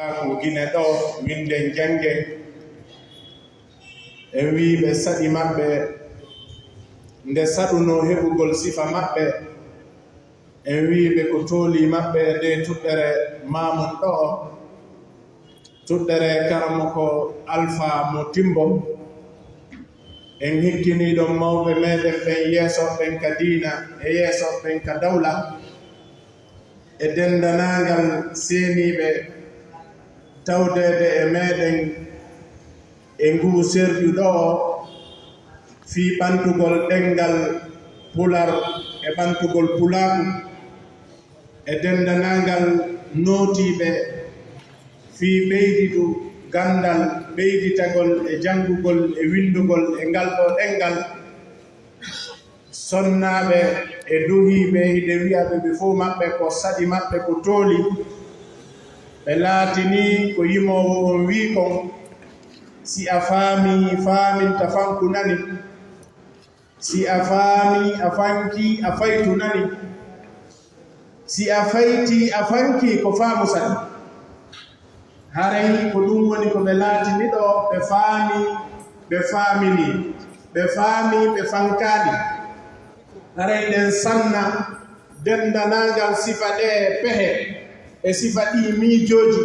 ko gine ɗo winden jange en wiiɓe saɗi maɓɓe nde saɗuno heɓugol sifa maɓɓe en wiiɓe ko tooli maɓɓe nde tuɗɗere Maamun ɗo tuɗɗere karamo ko alpha mo timbo en hikkiniɗon mawɓe meɗen ɓen yeesoɓen ka diina e yeesoɓen ka dawla e dendanagal seeniɓe tawdede e meɗen e ngu serju ɗo fi ɓantugol ɗengal pular e ɓantugol pulaku e dendanagal nootiɓe fi ɓeydidu gandal ɓeyditagol e jangugol e windugol e ngal ɗo ɗengal sonnaɓe e duhiɓe hiɗe wi'aɓe ɓe fof maɓɓe ko saɗi maɓɓe ko tooli ɓe laatini ko yimowo on wi kon si a faami faaminta fanku nani si a faami a fanki a faytu nani si a fayti a fanki ko faamu saɗi haray ko ɗum woni ko ɓe laatini ɗo ɓe faami ɓe faamini ɓe faami ɓe fankaani haray ɗen sanna dendanagal sifa ɗe pehe e sifa ɗi miijooji